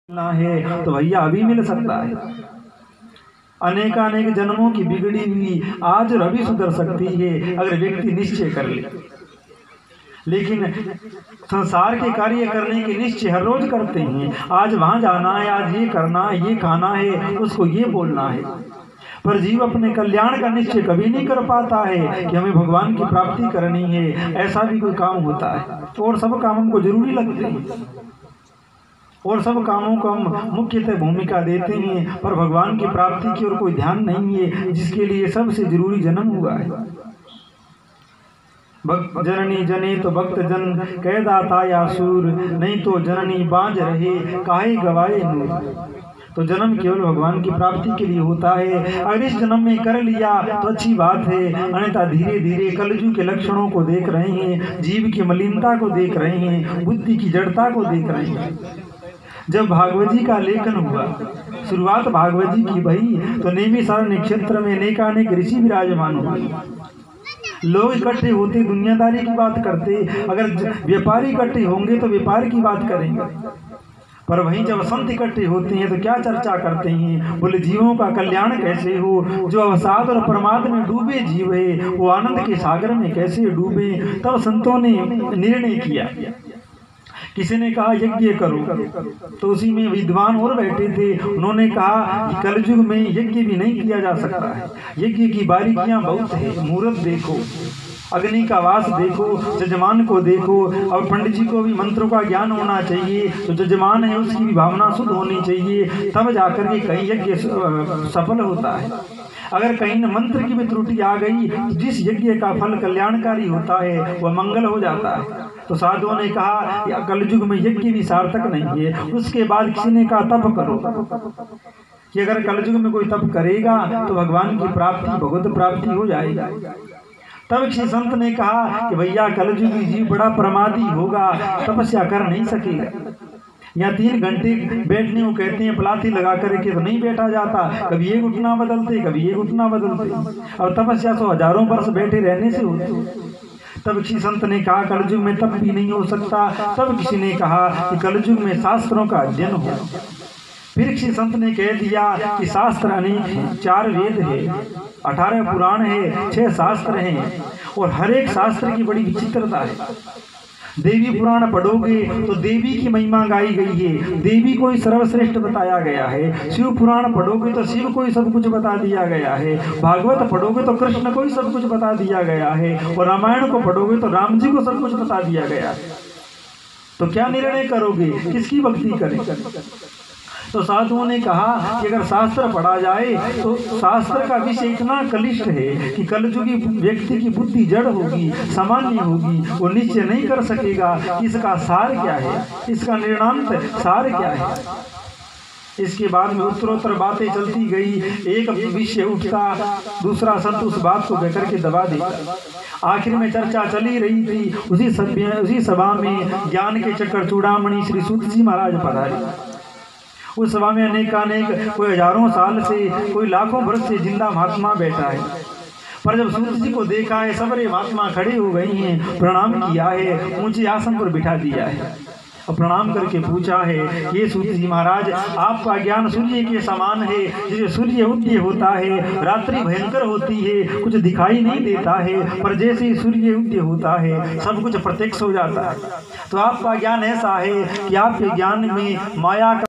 मिलना है तो भैया अभी मिल सकता है। अनेकानेक जन्मों की बिगड़ी हुई आज और अभी सुधर सकती है अगर व्यक्ति निश्चय कर ले। लेकिन संसार के कार्य करने के निश्चय हर रोज करते हैं, आज वहां जाना है, आज ये करना है, ये खाना है, उसको ये बोलना है, पर जीव अपने कल्याण का निश्चय कभी नहीं कर पाता है कि हमें भगवान की प्राप्ति करनी है। ऐसा भी कोई काम होता है और सब काम हमको जरूरी लगते हैं और सब कामों को हम मुख्यतः भूमिका देते हैं, पर भगवान की प्राप्ति की ओर कोई ध्यान नहीं है जिसके लिए सबसे जरूरी जन्म हुआ है। भक्त जननी जने तो भक्त जन कह दाता या सूर, नहीं तो जननी बांझ रहे काहे गवाए नूर। तो जन्म केवल भगवान की प्राप्ति के लिए होता है। अगर इस जन्म में कर लिया तो अच्छी बात है, अन्यथा धीरे धीरे कलयुग के लक्षणों को देख रहे हैं, जीव की मलिनता को देख रहे हैं, बुद्धि की जड़ता को देख रहे हैं। जब भागवत जी का लेखन हुआ, शुरुआत भागवत जी की भई, तो नेमिसारण नक्षत्र में अनेकानेक ऋषि विराजमान हुए। लोग इकट्ठे होते दुनियादारी की बात करते, अगर व्यापारी इकट्ठे होंगे तो व्यापार की बात करेंगे, पर वहीं जब संत इकट्ठे होते हैं तो क्या चर्चा करते हैं? बोले जीवों का कल्याण कैसे हो, जो अवसाद और प्रमाद में डूबे जीव है वो आनंद के सागर में कैसे डूबे। तब संतों ने निर्णय किया, किसी ने कहा यज्ञ करो, तो उसी में विद्वान और बैठे थे, उन्होंने कहा कि कलयुग में यज्ञ भी नहीं किया जा सकता है, यज्ञ की बारीकियां बहुत है, मुहूर्त देखो, अग्नि का वास देखो, जजमान को देखो। अब पंडित जी को भी मंत्रों का ज्ञान होना चाहिए, तो जजमान है उसकी भी भावना शुद्ध होनी चाहिए, तब जाकर के कहीं यज्ञ सफल होता है। अगर कहीं मंत्र की भी त्रुटि आ गई तो जिस यज्ञ का फल कल्याणकारी होता है वह मंगल हो जाता है। तो साधुओं ने कहा कि कलयुग में यज्ञ भी सार्थक नहीं है। उसके बाद किसी ने कहा तप करो, कि अगर कलयुग में कोई तप करेगा तो भगवान की प्राप्ति, भगवत प्राप्ति हो जाएगी। तब किसी संत ने कहा कि भैया कलयुगी जीव बड़ा प्रमादी होगा, तपस्या कर नहीं सकेगा। या 3 घंटे बैठने को कहते हैं, पलाथी लगा करके तो नहीं बैठा जाता, कभी एक घुटना बदलते, कभी एक घुटना बदलते, और तपस्या तो हजारों वर्ष बैठे रहने से होती। तब किसी संत ने कहा कलयुग में तप भी नहीं हो सकता। तब किसी ने कहा कि कलयुग में शास्त्रों का अध्ययन हो। फिर किसी संत ने कह दिया कि शास्त्र अनेक हैं, 4 वेद है, 18 पुराण है, 6 शास्त्र हैं, और हर एक शास्त्र की बड़ी विचित्रता है। देवी पुराण पढ़ोगे तो देवी की महिमा गाई गई है, देवी को ही सर्वश्रेष्ठ बताया गया है। शिव पुराण पढ़ोगे तो शिव को ही सब कुछ बता दिया गया है। भागवत पढ़ोगे तो कृष्ण को ही सब कुछ बता दिया गया है, और रामायण को पढ़ोगे तो राम जी को सब कुछ बता दिया गया है। तो क्या निर्णय करोगे, किसकी भक्ति करें? तो साधुओं ने कहा कि अगर शास्त्र पढ़ा जाए तो शास्त्र का विषय इतना कलिष्ठ है कि कलयुगी व्यक्ति की बुद्धि जड़ होगी, सामान्य होगी, वो निश्चय नहीं कर सकेगा कि इसका सार क्या है, इसका निर्णांत सार क्या है। इसके बाद में उत्तरोत्तर बातें चलती गई, एक विषय उठता, दूसरा संत उस बात को बेकर के दबा देता। आखिर में चर्चा चली रही थी, उसी सभा में ज्ञान के चक्कर चूड़ामणि श्री सूत जी महाराज पधारे। उस सभा में अनेकानेक, कोई हजारों साल से, कोई लाखों वर्ष से जिंदा महात्मा बैठा है, पर जब सूत जी को देखा है, सबरे महात्मा खड़े हो गई हैं, प्रणाम किया है, ऊंचे आसन पर बिठा दिया है, और प्रणाम करके पूछा है, ये सूत जी महाराज, आपका ज्ञान सूर्य के समान है, जैसे सूर्य उदय होता है, रात्रि भयंकर होती है, कुछ दिखाई नहीं देता है, पर जैसे ही सूर्य उदय होता है सब कुछ प्रत्यक्ष हो जाता है। तो आपका ज्ञान ऐसा है कि आपके ज्ञान में माया